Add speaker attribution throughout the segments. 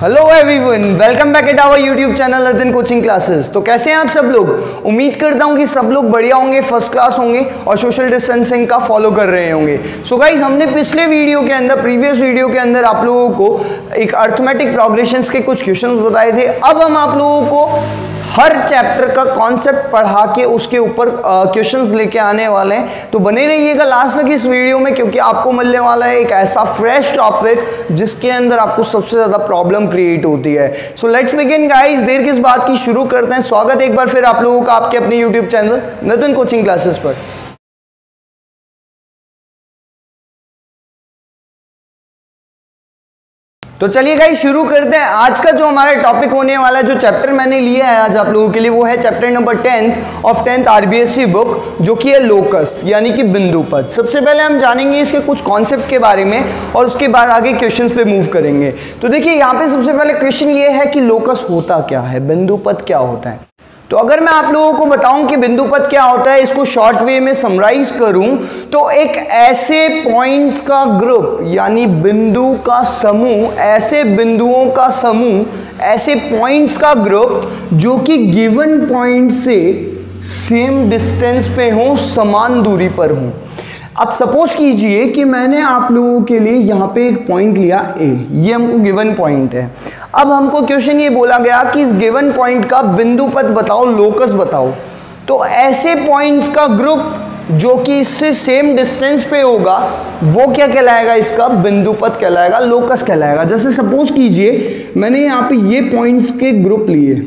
Speaker 1: Hello everyone, welcome back at our YouTube channel Ardhan coaching classes. तो कैसे हैं आप सब लोग? उम्मीद करता हूं कि सब लोग बढ़िया होंगे, फर्स्ट क्लास होंगे और सोशल डिस्टेंसिंग का फॉलो कर रहे होंगे। सो गाइज, हमने पिछले वीडियो के अंदर, प्रीवियस वीडियो के अंदर आप लोगों को एक अर्थमेटिक प्रोग्रेशंस के कुछ क्वेश्चंस बताए थे। अब हम आप लोगों को हर चैप्टर का कॉन्सेप्ट पढ़ा के उसके ऊपर क्वेश्चंस लेके आने वाले हैं। तो बने रहिएगा लास्ट तक इस वीडियो में, क्योंकि आपको मिलने वाला है एक ऐसा फ्रेश टॉपिक जिसके अंदर आपको सबसे ज्यादा प्रॉब्लम क्रिएट होती है। सो लेट्स बिगिन गाइस, देर किस बात की, शुरू करते हैं। स्वागत एक बार फिर आप लोगों का आपके अपने YouTube channel Ardhan coaching classes पर। तो चलिए गाइस शुरू करते हैं। आज का जो हमारा टॉपिक होने वाला है, जो चैप्टर मैंने लिया है आज आप लोगों के लिए, वो है chapter number 10 of 10th RBSC book, जो कि है लोकस यानी कि बिंदु पद। सबसे पहले हम जानेंगे इसके कुछ कॉन्सेप्ट के बारे में और उसके बाद आगे क्वेश्चंस पे मूव करेंगे। तो देखिए यहाँ पे सबसे पहले क्वेश्चन ये है कि लोकस होता क्या है, बिंदु पद क्या होता है। तो अगर मैं आप लोगों को बताऊं कि बिंदु पद क्या होता है, इसको शॉर्ट वे में समराइज करूं तो एक ऐसे पॉइंट्स का ग्रुप यानी बिंदु का समूह, ऐसे बिंदुओं का समूह, ऐसे पॉइंट्स का ग्रुप जो कि गिवन पॉइंट से सेम डिस्टेंस पे हो, समान दूरी पर हो। अब सपोज कीजिए कि मैंने आप लोगों के लिए यहाँ पे एक पॉइंट लिया ए, ये हमको गिवन पॉइंट है। अब हमको क्वेश्चन ये बोला गया कि इस गिवन पॉइंट का बिंदु पद बताओ, लोकस बताओ। तो ऐसे पॉइंट्स का ग्रुप जो कि इससे सेम डिस्टेंस पे होगा वो क्या कहलाएगा, इसका बिंदु पद कहलाएगा, लोकस कहलाएगा। जैसे सपोज कीजिए मैंने यहाँ पे ये पॉइंट्स के ग्रुप लिए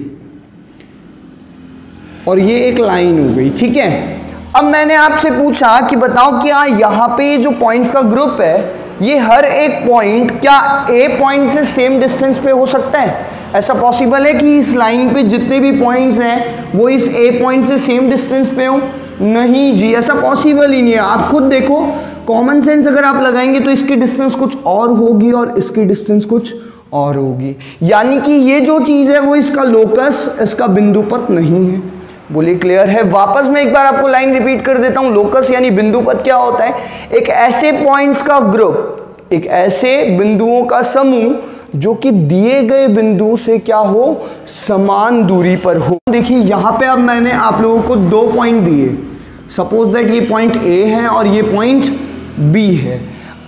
Speaker 1: और ये एक लाइन हो गई, ठीक है। अब मैंने आपसे पूछा कि बताओ क्या यहाँ पे ये जो पॉइंट्स का ग्रुप है, ये हर एक पॉइंट क्या ए पॉइंट से सेम डिस्टेंस पे हो सकता है? ऐसा पॉसिबल है कि इस लाइन पे जितने भी पॉइंट्स हैं वो इस ए पॉइंट से सेम डिस्टेंस पे हो? नहीं जी, ऐसा पॉसिबल ही नहीं है। आप खुद देखो, कॉमन सेंस अगर आप लगाएंगे तो इसकी डिस्टेंस कुछ और होगी और इसकी डिस्टेंस कुछ और होगी, यानी कि ये जो चीज़ है वो इसका लोकस, इसका बिंदु पद नहीं है। बोलिए क्लियर है? वापस मैं एक बार आपको लाइन रिपीट कर देता हूं। लोकस यानी बिंदु पद क्या होता है? एक ऐसे पॉइंट्स का ग्रुप, एक ऐसे बिंदुओं का समूह जो कि दिए गए बिंदु से क्या हो, समान दूरी पर हो। देखिए यहां पे अब मैंने आप लोगों को दो पॉइंट दिए। सपोज दैट ये पॉइंट ए है और ये पॉइंट बी है।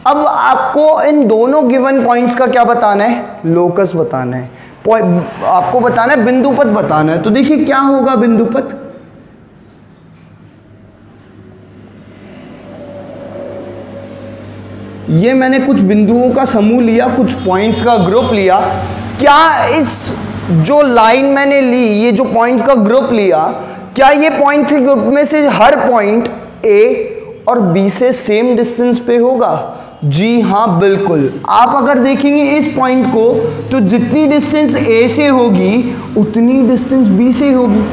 Speaker 1: अब आपको इन दोनों गिवन पॉइंट्स का क्या बताना है, लोकस बताना है, आपको बताना है, बिंदु पद बताना है। तो देखिए क्या होगा बिंदु पद, ये मैंने कुछ बिंदुओं का समूह लिया, कुछ पॉइंट्स का ग्रुप लिया। क्या इस जो लाइन मैंने ली, ये जो पॉइंट्स का ग्रुप लिया, क्या ये पॉइंट के ग्रुप में से हर पॉइंट ए और बी से सेम डिस्टेंस पे होगा? जी हाँ, बिल्कुल। आप अगर देखेंगे इस पॉइंट को तो जितनी डिस्टेंस ए से होगी उतनी डिस्टेंस बी से होगी।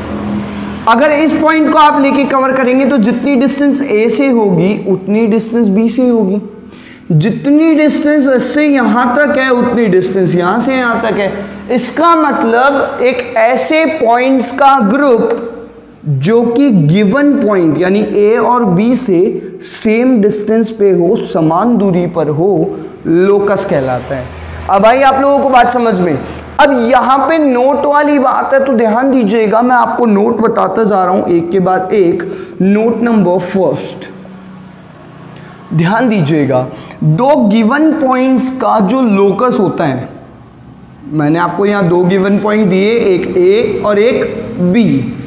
Speaker 1: अगर इस पॉइंट को आप लेके कवर करेंगे तो जितनी डिस्टेंस ए से होगी उतनी डिस्टेंस बी से होगी। जितनी डिस्टेंस इससे यहां तक है उतनी डिस्टेंस यहां से यहां तक है। इसका मतलब एक ऐसे पॉइंट्स का ग्रुप जो कि गिवन पॉइंट यानी ए और बी से सेम डिस्टेंस पे हो, समान दूरी पर हो, लोकस कहलाता है। अब आई आप लोगों को बात समझ में। अब यहां पे नोट वाली बात है तो ध्यान दीजिएगा, मैं आपको नोट बताता जा रहा हूं एक के बाद एक। नोट नंबर फर्स्ट, ध्यान दीजिएगा, दो गिवन पॉइंट्स का जो लोकस होता है, मैंने आपको यहां दो गिवन पॉइंट दिए, एक ए और एक बी।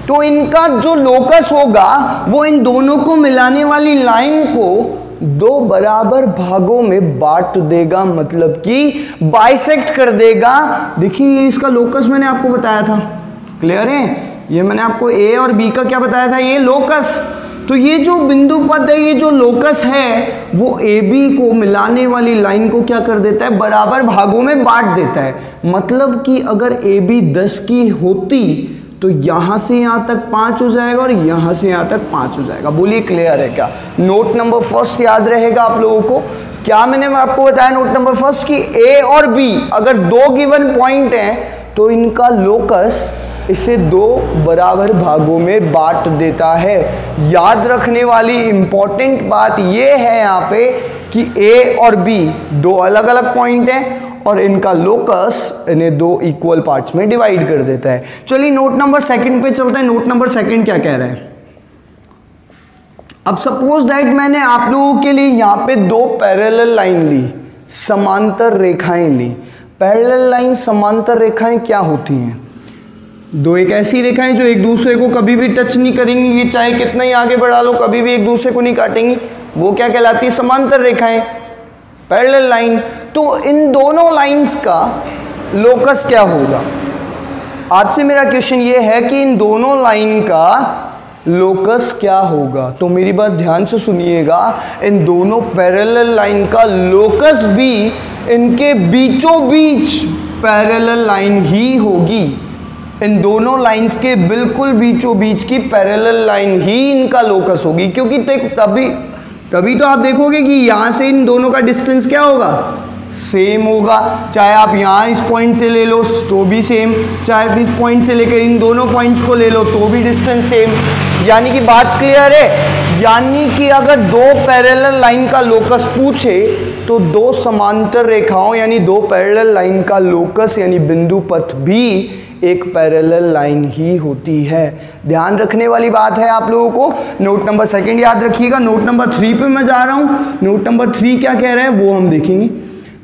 Speaker 1: तो इनका जो लोकस होगा वो इन दोनों को मिलाने वाली लाइन को दो बराबर भागों में बांट देगा, मतलब कि बाइसेक्ट कर देगा। देखिए ये इसका लोकस मैंने आपको बताया था, क्लियर है? ये मैंने आपको ए और बी का क्या बताया था, ये लोकस। तो ये जो बिंदु पद है, ये जो लोकस है, वो ए बी को मिलाने वाली लाइन को क्या कर देता है, बराबर भागों में बांट देता है। मतलब कि अगर ए बी 10 की होती तो यहां से यहां तक 5 हो जाएगा और यहां से यहां तक 5 हो जाएगा। बोलिए क्लियर है क्या? नोट नंबर फर्स्ट याद रहेगा आप लोगों को। क्या मैंने आपको बताया नोट नंबर फर्स्ट कि ए और बी अगर दो गिवन पॉइंट हैं तो इनका लोकस इसे दो बराबर भागों में बांट देता है। याद रखने वाली इंपॉर्टेंट बात यह है यहाँ पे कि ए और बी दो अलग अलग पॉइंट हैं और इनका लोकस इन्हें दो इक्वल पार्ट्स में डिवाइड कर देता है। चलिए नोट नंबर सेकंड पे चलते हैं। नोट नंबर सेकंड क्या कह रहा है? अब सपोज दैट मैंने आप लोगों के लिए यहाँ पे दो पैरेलल लाइन ली, समांतर रेखाएं ली। पैरेलल लाइन, समांतर रेखाएं क्या होती हैं? दो एक ऐसी रेखाएं जो एक दूसरे को कभी भी टच नहीं करेंगी, चाहे कितना ही आगे बढ़ा लो कभी भी एक दूसरे को नहीं काटेंगी, वो क्या कहलाती है? समांतर रेखाएं, पैरेलल लाइन। तो इन दोनों लाइंस का लोकस क्या होगा? आज से मेरा क्वेश्चन ये है कि इन दोनों लाइन का लोकस क्या होगा। तो मेरी बात ध्यान से सुनिएगा, इन दोनों पैरेलल लाइन का लोकस भी इनके बीचों बीच पैरेलल लाइन ही होगी। इन दोनों लाइंस के बिल्कुल बीचों बीच की पैरेलल लाइन ही इनका लोकस होगी, क्योंकि तभी तो आप देखोगे कि यहां से इन दोनों का डिस्टेंस क्या होगा? सेम होगा। चाहे आप यहाँ इस पॉइंट से ले लो तो भी सेम, चाहे इस पॉइंट से लेकर इन दोनों पॉइंट्स को ले लो तो भी डिस्टेंस सेम। यानी कि बात क्लियर है। यानी कि अगर दो पैरेलल लाइन का लोकस पूछे तो दो समांतर रेखाओं यानी दो पैरेलल लाइन का लोकस यानी बिंदु पथ भी एक पैरेलल लाइन ही होती है। ध्यान रखने वाली बात है आप लोगों को। नोट नंबर सेकंड याद रखिएगा। नोट नंबर 3 पे मैं जा रहा हूँ। नोट नंबर 3 क्या कह रहे हैं वो हम देखेंगे।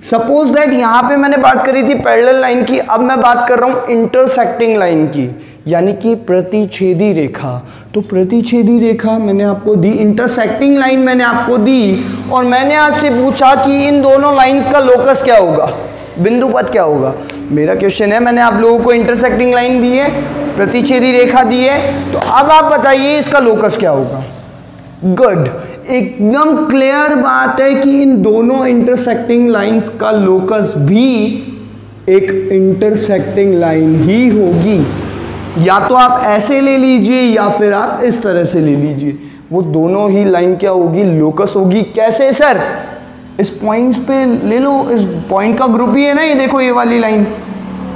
Speaker 1: सपोज दैट यहाँ पे मैंने बात करी थी पैरेलल लाइन की, अब मैं बात कर रहा हूँ इंटरसेक्टिंग लाइन की, यानी कि प्रतिच्छेदी रेखा। तो प्रतिच्छेदी रेखा मैंने आपको दी, इंटरसेक्टिंग लाइन मैंने आपको दी, और मैंने आपसे पूछा कि इन दोनों लाइंस का लोकस क्या होगा, बिंदु पथ क्या होगा। मेरा क्वेश्चन है, मैंने आप लोगों को इंटरसेक्टिंग लाइन दी है, प्रतिच्छेदी रेखा दी है, तो अब आप बताइए इसका लोकस क्या होगा। गुड, एकदम क्लियर बात है कि इन दोनों इंटरसेक्टिंग लाइंस का लोकस भी एक इंटरसेक्टिंग लाइन ही होगी। या तो आप ऐसे ले लीजिए या फिर आप इस तरह से ले लीजिए, वो दोनों ही लाइन क्या होगी, लोकस होगी। कैसे सर? इस पॉइंट्स पे ले लो, इस पॉइंट का ग्रुप ही है ना, ये देखो ये वाली लाइन,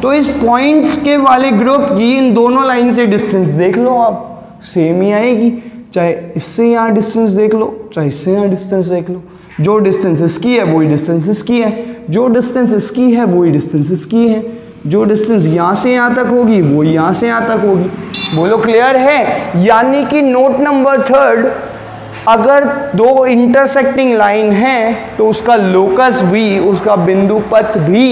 Speaker 1: तो इस पॉइंट्स के वाले ग्रुप की इन दोनों लाइन से डिस्टेंस देख लो आप, सेम ही आएगी। चाहे इससे यहाँ डिस्टेंस देख लो, चाहे इससे यहाँ डिस्टेंस देख लो, जो डिस्टेंस इसकी है वही डिस्टेंस इसकी है, जो डिस्टेंस इसकी है वही डिस्टेंस इसकी है, जो डिस्टेंस यहाँ से यहाँ तक होगी वो यहाँ से यहाँ तक होगी। बोलो क्लियर है? यानी कि नोट नंबर 3, अगर दो इंटरसेक्टिंग लाइन है तो उसका लोकस भी, उसका बिंदु पथ भी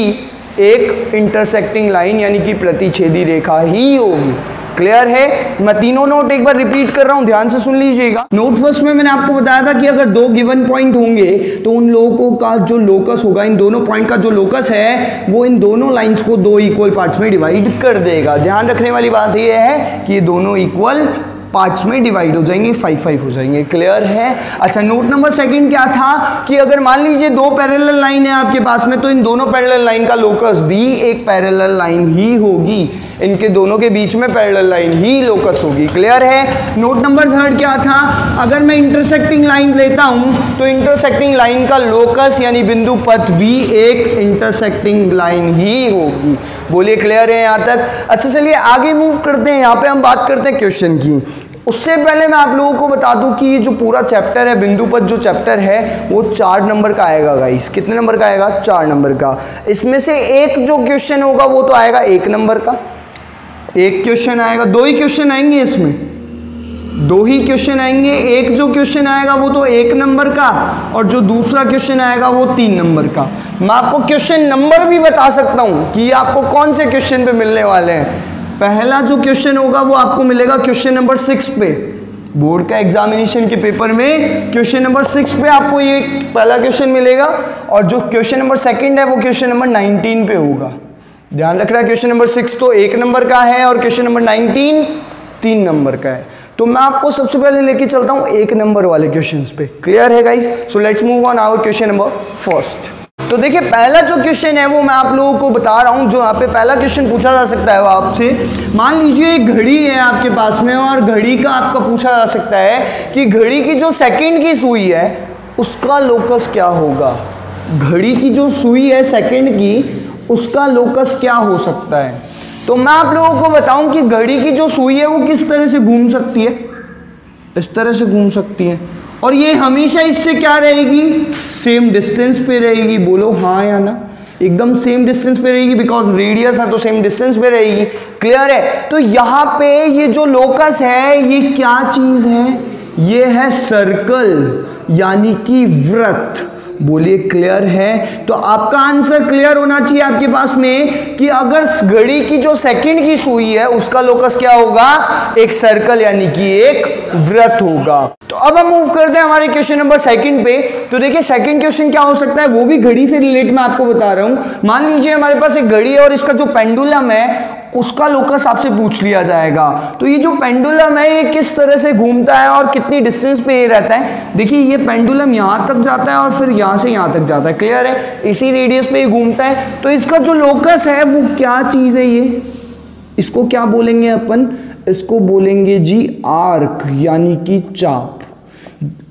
Speaker 1: एक इंटरसेक्टिंग लाइन यानी कि प्रतिच्छेदी रेखा ही होगी। क्लियर है? मैं तीनों नोट एक बार रिपीट कर रहा हूं, ध्यान से सुन लीजिएगा। नोट फर्स्ट में मैंने आपको बताया था कि अगर दो गिवन पॉइंट होंगे तो उन लोगों का जो लोकस होगा, इन दोनों पॉइंट का जो लोकस है वो इन दोनों लाइंस को दो इक्वल पार्ट्स में डिवाइड कर देगा। ध्यान रखने वाली बात यह है कि ये दोनों इक्वल पार्ट्स में डिवाइड हो जाएंगे, 5-5 हो जाएंगे। क्लियर है? अच्छा, नोट नंबर सेकंड क्या था कि अगर मान लीजिए दो पैरेलल लाइन है आपके पास में, तो इन दोनों पैरेलल लाइन का लोकस भी एक पैरेलल लाइन ही होगी। इनके दोनों के बीच में पैरेलल लाइन ही लोकस होगी। क्लियर है? नोट नंबर 3 क्या था? अगर मैं इंटरसेक्टिंग लाइन लेता हूं तो इंटरसेक्टिंग लाइन का लोकस यानी बिंदु पथ भी एक इंटरसेक्टिंग लाइन ही होगी। बोलिए क्लियर है यहाँ तक? अच्छा चलिए आगे मूव करते हैं। यहाँ पे हम बात करते हैं क्वेश्चन की। उससे पहले मैं आप लोगों को बता दूं कि ये जो पूरा चैप्टर है, बिंदु पथ जो चैप्टर है वो 4 नंबर का आएगा गाइस। कितने नंबर का आएगा? 4 नंबर का। इसमें से एक जो क्वेश्चन होगा वो तो आएगा 1 नंबर का, एक क्वेश्चन आएगा, 2 ही क्वेश्चन आएंगे इसमें, 2 ही क्वेश्चन आएंगे। एक जो क्वेश्चन आएगा वो तो 1 नंबर का, और जो दूसरा क्वेश्चन आएगा वो 3 नंबर का। मैं आपको क्वेश्चन नंबर भी बता सकता हूं कि आपको कौन से क्वेश्चन पे मिलने वाले हैं। पहला जो क्वेश्चन होगा वो आपको मिलेगा क्वेश्चन नंबर 6 पे, बोर्ड का एग्जामिनेशन के पेपर में क्वेश्चन नंबर 6 पे आपको ये पहला क्वेश्चन मिलेगा, और जो क्वेश्चन नंबर 2 है वो क्वेश्चन नंबर 19 पे होगा। ध्यान रखना, क्वेश्चन नंबर 6 तो 1 नंबर का है और क्वेश्चन नंबर 19 3 नंबर का है। तो मैं आपको सबसे पहले लेके चलता हूं 1 नंबर वाले क्वेश्चंस पे। क्लियर है guys? So let's move on our question number 1। तो देखिए पहला जो क्वेश्चन है वो मैं आप लोगों को बता रहा हूं। जो यहाँ पे पहला क्वेश्चन पूछा जा सकता है वो आपसे, मान लीजिए एक घड़ी है आपके पास में, और घड़ी का आपका पूछा जा सकता है कि घड़ी की जो सेकंड की सुई है उसका लोकस क्या होगा। घड़ी की जो सुई है सेकंड की, उसका लोकस क्या हो सकता है। तो मैं आप लोगों को बताऊं कि घड़ी की जो सुई है वो किस तरह से घूम सकती है, इस तरह से घूम सकती है, और ये हमेशा इससे क्या रहेगी, सेम डिस्टेंस पे रहेगी। बोलो हाँ या ना, एकदम सेम डिस्टेंस पे रहेगी, बिकॉज रेडियस है तो सेम डिस्टेंस पे रहेगी। क्लियर है। तो यहाँ पे ये जो लोकस है ये क्या चीज है, ये है सर्कल यानी कि वृत्त। बोलिए क्लियर है। तो आपका आंसर क्लियर होना चाहिए आपके पास में कि अगर घड़ी की जो सेकंड की सुई है उसका लोकस क्या होगा, एक सर्कल यानी कि एक वृत्त होगा। तो अब हम मूव करते हैं हमारे क्वेश्चन नंबर सेकंड पे। तो देखिए सेकंड क्वेश्चन क्या हो सकता है, वो भी घड़ी से रिलेट मैं आपको बता रहा हूं। मान लीजिए हमारे पास एक घड़ी है और इसका जो पेंडुलम है उसका लोकस आपसे पूछ लिया जाएगा। तो ये जो पेंडुलम है ये किस तरह से घूमता है और कितनी डिस्टेंस पे ये रहता है। देखिए ये पेंडुलम यहाँ तक जाता है और फिर यहाँ से यहाँ तक जाता है। क्लियर है, इसी रेडियस पे ये घूमता है। तो इसका जो लोकस है वो क्या चीज है, ये इसको क्या बोलेंगे अपन, इसको बोलेंगे जी आर्क यानी कि चाप।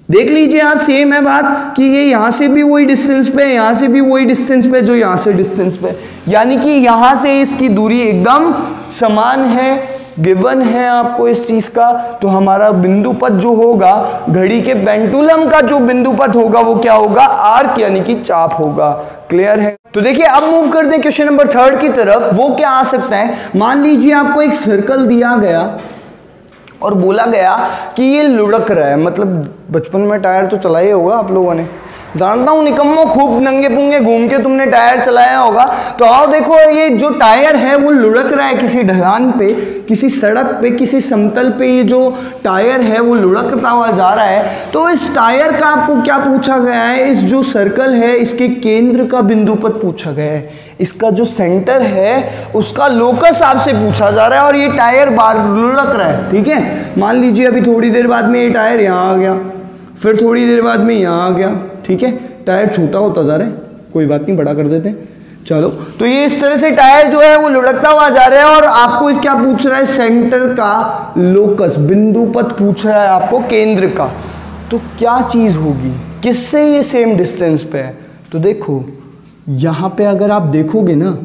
Speaker 1: देख लीजिए आप, सेम है बात कि ये यहाँ से भी वही डिस्टेंस पे, यहाँ से भी वही डिस्टेंस पे जो यहाँ से डिस्टेंस पे, यानी कि यहाँ से इसकी दूरी एकदम समान है। गिवन है आपको इस चीज का। तो हमारा बिंदु पथ जो होगा, घड़ी के पेंडुलम का जो बिंदु पथ होगा वो क्या होगा, आर्क यानी कि चाप होगा। क्लियर है। तो देखिए अब मूव करते हैं क्वेश्चन नंबर थर्ड की तरफ। वो क्या आ सकता है, मान लीजिए आपको एक सर्कल दिया गया और बोला गया कि ये लुढ़क रहा है। मतलब बचपन में टायर तो चलाया ही होगा आप लोगों ने, जानता हूं निकम्मो, खूब नंगे पुंगे घूम के तुमने टायर चलाया होगा। तो आओ देखो ये जो टायर है वो लुढ़क रहा है किसी ढलान पे, किसी सड़क पे, किसी समतल पे। ये जो टायर है वो लुढ़कता हुआ जा रहा है। तो इस टायर का आपको क्या पूछा गया है, इस जो सर्कल है इसके केंद्र का बिंदु पथ पूछा गया है। इसका जो सेंटर है उसका लोकस आपसे पूछा जा रहा है और ये टायर बार लुढ़क रहा है। ठीक है, मान लीजिए अभी थोड़ी देर बाद में ये टायर यहाँ आ गया, फिर थोड़ी देर बाद में यहाँ आ गया। ठीक है, टायर छोटा होता जा रहा है, कोई बात नहीं, बड़ा कर देते हैं। चलो, तो ये इस तरह से टायर जो है वो लुढ़कता हुआ जा रहा है और आपको इस क्या पूछ रहा है, सेंटर का लोकस, बिंदु पथ पूछ रहा है आपको केंद्र का। तो क्या चीज होगी, किससे ये सेम डिस्टेंस पे है। तो देखो यहाँ पे अगर आप देखोगे ना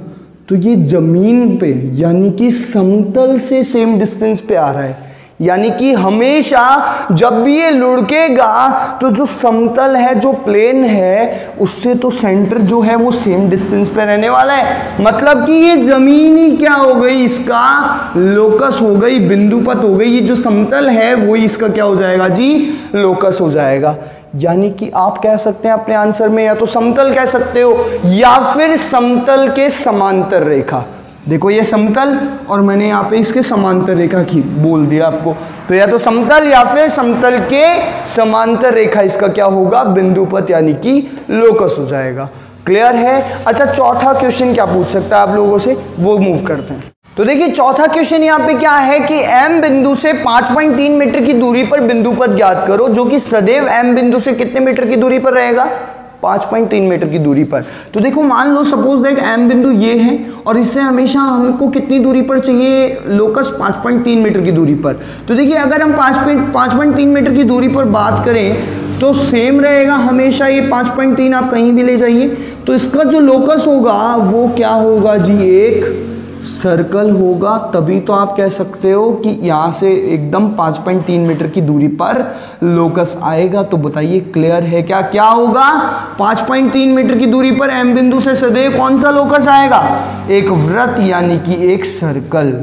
Speaker 1: तो ये जमीन पे यानी कि समतल से सेम डिस्टेंस पे आ रहा है। यानी कि हमेशा जब भी ये लुढ़केगा तो जो समतल है, जो प्लेन है, उससे तो सेंटर जो है वो सेम डिस्टेंस पे रहने वाला है। मतलब कि ये जमीन ही क्या हो गई, इसका लोकस हो गई, बिंदु पथ हो गई। ये जो समतल है वो इसका क्या हो जाएगा जी, लोकस हो जाएगा। यानी कि आप कह सकते हैं अपने आंसर में या तो समतल कह सकते हो या फिर समतल के समांतर रेखा। देखो ये समतल और मैंने यहाँ पे इसके समांतर रेखा की बोल दिया आपको। तो या तो समतल या फिर समतल के समांतर रेखा इसका क्या होगा, बिंदु पथ यानी कि लोकस हो जाएगा। क्लियर है। अच्छा चौथा क्वेश्चन क्या पूछ सकता है आप लोगों से, वो मूव करते हैं। तो देखिए चौथा क्वेश्चन यहाँ पे क्या है कि M बिंदु से 5.3 मीटर की दूरी पर बिंदु पथ ज्ञात करो जो कि सदैव M बिंदु से कितने मीटर की दूरी पर रहेगा, 5.3 मीटर की दूरी पर। तो देखो मान लो सपोज दैट M बिंदु ये है और इससे हमेशा हमको कितनी दूरी पर चाहिए, लोकस 5.3 मीटर की दूरी पर। तो देखिए अगर हम 5.3 मीटर की दूरी पर बात करें तो सेम रहेगा हमेशा, ये 5.3 आप कहीं भी ले जाइए। तो इसका जो लोकस होगा वो क्या होगा जी, एक सर्कल होगा। तभी तो आप कह सकते हो कि यहाँ से एकदम 5.3 मीटर की दूरी पर लोकस आएगा। तो बताइए क्लियर है क्या, क्या होगा, 5.3 मीटर की दूरी पर M बिंदु से सदैव कौन सा लोकस आएगा, एक वृत्त यानी कि एक सर्कल।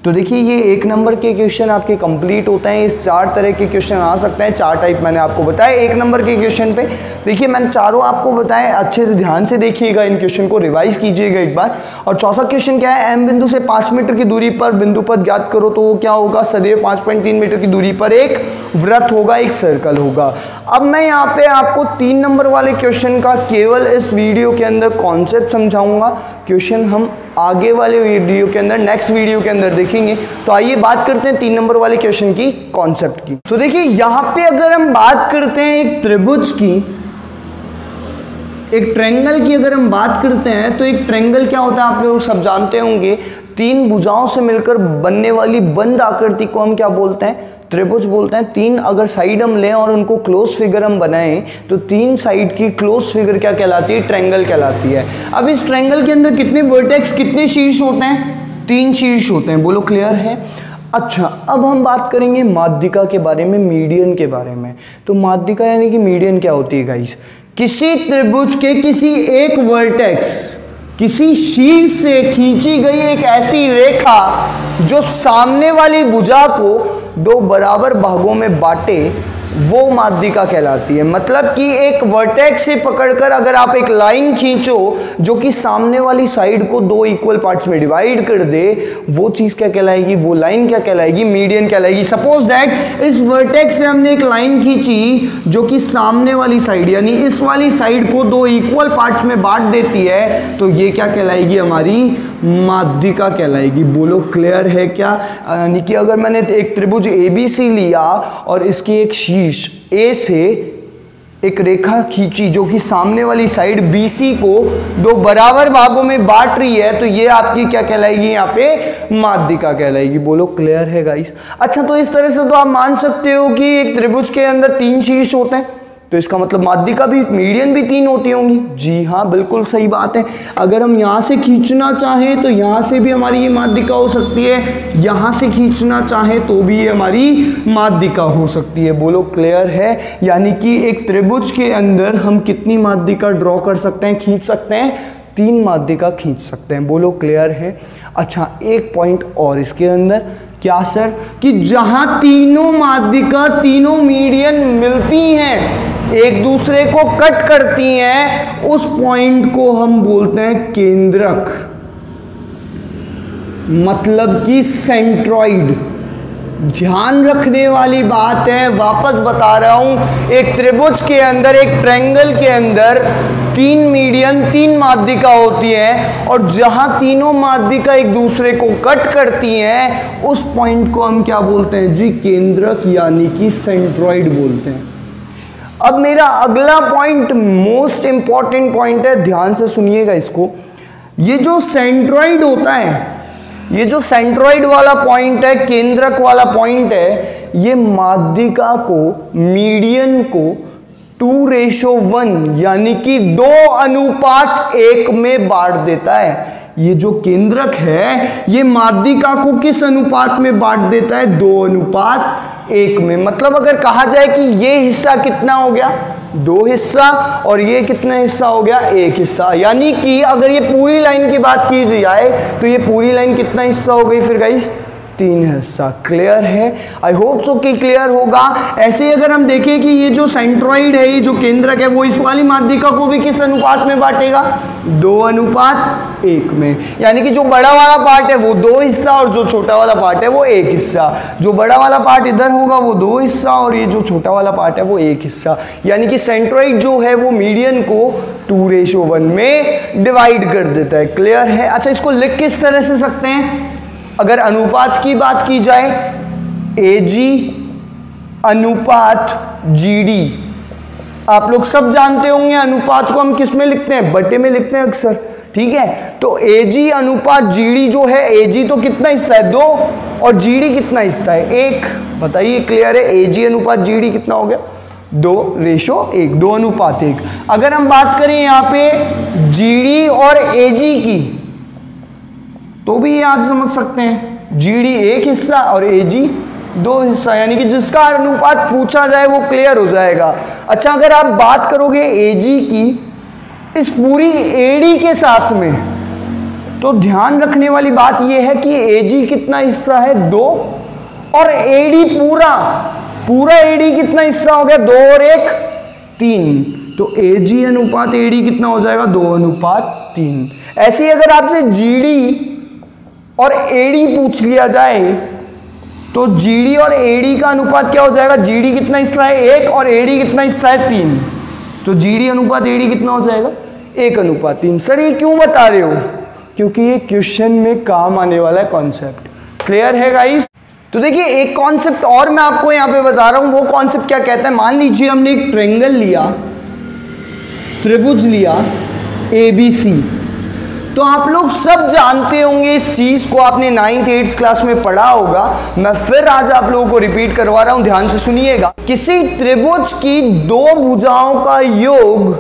Speaker 1: तो देखिए ये एक नंबर के क्वेश्चन आपके कंप्लीट होते हैं। इस 4 तरह के क्वेश्चन आ सकते हैं, 4 टाइप मैंने आपको बताया एक नंबर के क्वेश्चन पे। देखिए मैंने चारों आपको बताए, अच्छे से ध्यान से देखिएगा, इन क्वेश्चन को रिवाइज कीजिएगा एक बार। और चौथा क्वेश्चन क्या है, M बिंदु से 5 मीटर की दूरी पर बिंदु पथ ज्ञात करो। तो वो क्या होगा, सदैव 5.3 मीटर की दूरी पर एक वृत्त होगा, एक सर्कल होगा। अब मैं यहाँ पे आपको 3 नंबर वाले क्वेश्चन का केवल इस वीडियो के अंदर कॉन्सेप्ट समझाऊंगा। क्वेश्चन हम आगे वाले वीडियो के अंदर, नेक्स्ट वीडियो के अंदर देखेंगे। तो आइए बात करते हैं 3 नंबर वाले क्वेश्चन की कॉन्सेप्ट की। तो देखिए यहाँ पे अगर हम बात करते हैं एक त्रिभुज की, एक ट्रायंगल की अगर हम बात करते हैं तो एक ट्रायंगल क्या होता है आप लोग सब जानते होंगे, 3 भुजाओं से मिलकर बनने वाली बंद आकृति को हम क्या बोलते हैं, त्रिभुज बोलते हैं। 3 अगर साइड हम लें और उनको क्लोज फिगर हम बनाएं तो 3 साइड की क्लोज फिगर क्या कहलाती है, ट्रायंगल कहलाती है। अब इस ट्रायंगल के अंदर कितने वर्टेक्स, कितने शीर्ष होते हैं, 3 शीर्ष होते हैं। बोलो क्लियर है। अच्छा, अब हम बात करेंगे माध्यिका के बारे में, मीडियन के बारे में। तो माध्यिका यानी कि मीडियन क्या होती है गाइस? किसी त्रिभुज के किसी एक वर्टेक्स, किसी शीर्ष से खींची गई एक ऐसी रेखा जो सामने वाली भुजा को दो बराबर भागों में बांटे, वो माध्यिका कहलाती है। मतलब कि एक वर्टेक्स से पकड़कर अगर आप एक लाइन खींचो जो कि सामने वाली साइड को दो इक्वल पार्ट्स में डिवाइड कर दे, वो चीज क्या कहलाएगी? वो लाइन क्या कहलाएगी? मीडियन कहलाएगी। सपोज दैट इस वर्टेक्स से हमने एक लाइन खींची जो कि सामने वाली साइड यानी इस वाली साइड को दो इक्वल पार्ट्स में बांट देती है, तो ये क्या कहलाएगी? हमारी माध्यिका कहलाएगी। बोलो क्लियर है क्या? यानी कि अगर मैंने एक त्रिभुज ABC लिया और इसकी एक शीर्ष A से एक रेखा खींची जो कि सामने वाली साइड BC को दो बराबर भागों में बांट रही है, तो ये आपकी क्या कहलाएगी? यहाँ पे माध्यिका कहलाएगी। बोलो क्लियर है गाइस? अच्छा, तो इस तरह से तो आप मान सकते हो कि एक त्रिभुज के अंदर 3 शीर्ष होते हैं, तो इसका मतलब माध्यिका भी, मीडियन भी 3 होती होंगी। जी हाँ, बिल्कुल सही बात है। अगर हम यहाँ से खींचना चाहें तो यहाँ से भी हमारी ये माध्यिका हो सकती है, यहाँ से खींचना चाहें तो भी ये हमारी माध्यिका हो सकती है। बोलो क्लियर है? यानी कि एक त्रिभुज के अंदर हम कितनी माध्यिका ड्रॉ कर सकते हैं, खींच सकते हैं? 3 माध्यिका खींच सकते हैं। बोलो क्लियर है? अच्छा, एक पॉइंट और इसके अंदर, क्या सर? कि जहां तीनों माध्यिका, तीनों मीडियन मिलती हैं, एक दूसरे को कट करती हैं, उस पॉइंट को हम बोलते हैं केंद्रक, मतलब कि सेंट्रॉइड। ध्यान रखने वाली बात है, वापस बता रहा हूं, एक त्रिभुज के अंदर, एक ट्रायंगल के अंदर 3 मीडियन, 3 माध्यिका होती है, और जहां तीनों माध्यिका एक दूसरे को कट करती हैं, उस पॉइंट को हम क्या बोलते हैं जी? केंद्रक, यानी कि सेंट्रॉइड बोलते हैं। अब मेरा अगला पॉइंट मोस्ट इंपॉर्टेंट पॉइंट है, ध्यान से सुनिएगा इसको। ये जो सेंट्रॉइड होता है, ये जो सेंट्रॉइड वाला पॉइंट है, केंद्रक वाला पॉइंट है, ये माध्यिका को, मीडियन को 2:1 यानी कि 2:1 में बांट देता है। ये जो केंद्रक है ये माध्यिका को किस अनुपात में बांट देता है? 2:1 में। मतलब अगर कहा जाए कि ये हिस्सा कितना हो गया? 2 हिस्सा, और ये कितना हिस्सा हो गया? 1 हिस्सा। यानी कि अगर ये पूरी लाइन की बात की जाए तो ये पूरी लाइन कितना हिस्सा हो गई फिर गाइस? 3 हिस्सा। क्लियर है? आई होप सो कि क्लियर होगा। ऐसे ही अगर हम देखें कि ये जो सेंट्रॉइड है, ये जो केंद्रक है, वो इस वाली माध्यिका को भी किस अनुपात में बांटेगा? 2:1 में। यानी कि जो बड़ा वाला पार्ट है वो 2 हिस्सा, और जो छोटा वाला पार्ट है वो 1 हिस्सा। जो बड़ा वाला पार्ट इधर होगा वो 2 हिस्सा, और ये जो छोटा वाला पार्ट है वो 1 हिस्सा। यानी कि सेंट्रॉइड जो है वो मीडियन को 2:1 में डिवाइड कर देता है। क्लियर है? अच्छा, इसको लिख किस तरह से सकते हैं? अगर अनुपात की बात की जाए, AG अनुपात GD, आप लोग सब जानते होंगे अनुपात को हम किस में लिखते हैं? बटे में लिखते हैं अक्सर। ठीक है, तो AG अनुपात GD जो है, AG तो कितना हिस्सा है? 2, और GD कितना हिस्सा है? 1। बताइए, क्लियर है? AG अनुपात GD कितना हो गया? 2:1, 2:1। अगर हम बात करें यहाँ पे GD और AG की, तो भी ये आप समझ सकते हैं, GD 1 हिस्सा और AG 2 हिस्सा, यानी कि जिसका अनुपात पूछा जाए वो क्लियर हो जाएगा। अच्छा, अगर आप बात करोगे AG की इस पूरी AD के साथ में, तो ध्यान रखने वाली बात यह है कि AG कितना हिस्सा है? 2, और AD पूरा AD कितना हिस्सा हो गया? 2 और 1 3। तो AG अनुपात AD कितना हो जाएगा? 2:3। ऐसे ही अगर आपसे GD और AD पूछ लिया जाए तो GD और AD का अनुपात क्या हो जाएगा? GD कितना हिस्सा है? 1, और AD कितना हिस्सा है? 3। तो GD अनुपात AD कितना हो जाएगा? 1:3। सर ये क्यों बता रहे हो? क्योंकि ये क्वेश्चन में काम आने वाला है कॉन्सेप्ट। क्लियर है गाइस? तो देखिए, एक कॉन्सेप्ट और मैं आपको यहां पे बता रहा हूं। वो कॉन्सेप्ट क्या कहता है? मान लीजिए हमने एक ट्रायंगल लिया, त्रिभुज लिया ABC, तो आप लोग सब जानते होंगे इस चीज को, आपने 9th 8th क्लास में पढ़ा होगा। मैं फिर आज आप लोगों को रिपीट करवा रहा हूं, ध्यान से सुनिएगा। किसी त्रिभुज की 2 भुजाओं का योग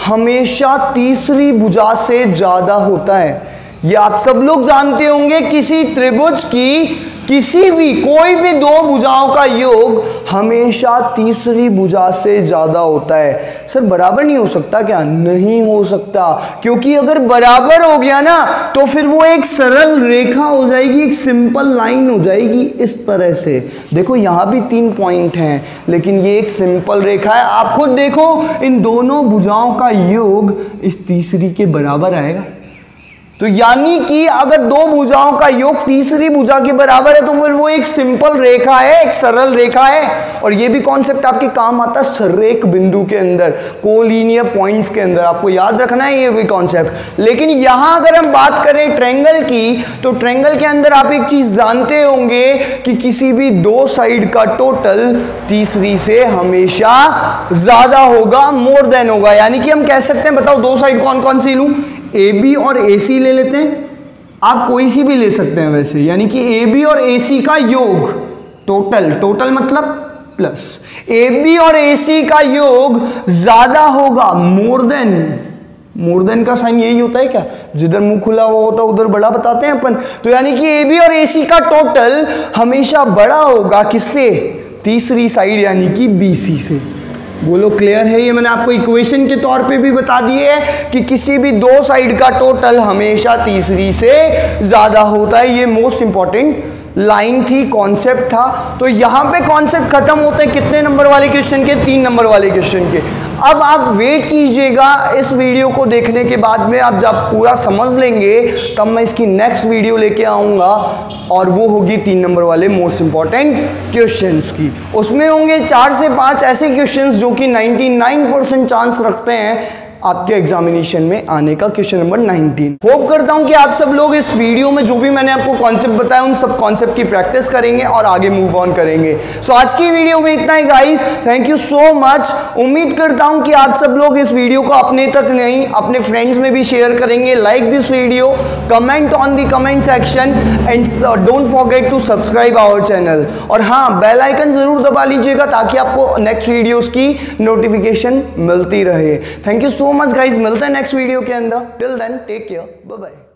Speaker 1: हमेशा तीसरी भुजा से ज्यादा होता है। ये आप सब लोग जानते होंगे। किसी त्रिभुज की किसी भी कोई भी दो भुजाओं का योग हमेशा तीसरी भुजा से ज्यादा होता है। सर बराबर नहीं हो सकता क्या? नहीं हो सकता, क्योंकि अगर बराबर हो गया ना तो फिर वो एक सरल रेखा हो जाएगी, एक सिंपल लाइन हो जाएगी इस तरह से। देखो यहां भी 3 पॉइंट हैं, लेकिन ये एक सिंपल रेखा है। आप खुद देखो इन दोनों भुजाओं का योग इस तीसरी के बराबर आएगा। तो यानी कि अगर दो भुजाओं का योग तीसरी भुजा के बराबर है तो फिर वो एक सिंपल रेखा है, एक सरल रेखा है। और ये भी कॉन्सेप्ट आपके काम आता है संरेख बिंदु के अंदर, कोलिनियर पॉइंट्स के अंदर, आपको याद रखना है ये भी कॉन्सेप्ट। लेकिन यहां अगर हम बात करें ट्रायंगल की, तो ट्रायंगल के अंदर आप एक चीज जानते होंगे कि किसी भी दो साइड का टोटल तीसरी से हमेशा ज्यादा होगा, मोर देन होगा। यानी कि हम कह सकते हैं, बताओ दो साइड कौन कौन सी लूं? AB और AC ले लेते हैं, आप कोई सी भी ले सकते हैं वैसे। यानी कि AB और AC का योग टोटल मतलब प्लस, AB और AC का योग ज्यादा होगा, मोर देन का साइन यही होता है क्या? जिधर मुंह खुला हुआ होता है उधर बड़ा बताते हैं अपन। तो यानी कि AB और AC का टोटल हमेशा बड़ा होगा किससे? तीसरी साइड यानी कि BC से। बोलो क्लियर है? ये मैंने आपको इक्वेशन के तौर पे भी बता दिए है कि किसी भी दो साइड का टोटल हमेशा तीसरी से ज्यादा होता है। ये मोस्ट इंपॉर्टेंट लाइन थी, कॉन्सेप्ट था। तो यहां पे कॉन्सेप्ट खत्म होते हैं कितने नंबर वाले क्वेश्चन के? 3 नंबर वाले क्वेश्चन के। अब आप वेट कीजिएगा इस वीडियो को देखने के बाद में, आप जब पूरा समझ लेंगे तब मैं इसकी नेक्स्ट वीडियो लेके आऊंगा और वो होगी 3 नंबर वाले मोस्ट इंपॉर्टेंट क्वेश्चंस की। उसमें होंगे 4 से 5 ऐसे क्वेश्चंस जो कि 99% चांस रखते हैं आपके एग्जामिनेशन में आने का। Question number 19। होप करता हूं कि आप सब लोग इस वीडियो में जो भी मैंने आपको कॉन्सेप्ट बताया उन सब कॉन्सेप्ट की प्रैक्टिस करेंगे और आगे मूव ऑन करेंगे। सो आज की वीडियो में इतना ही guys, thank you so much. उम्मीद करता हूं कि आप सब लोग इस वीडियो को अपने तक नहीं अपने फ्रेंड्स में भी शेयर करेंगे। Like this video, comment on the comment section and don't forget to subscribe our channel. और हाँ, बेल आइकन जरूर दबा लीजिएगा ताकि आपको नेक्स्ट वीडियोस की नोटिफिकेशन मिलती रहे। Thank you so much guys, मिलते हैं नेक्स्ट वीडियो के अंदर। Till then take care, bye bye.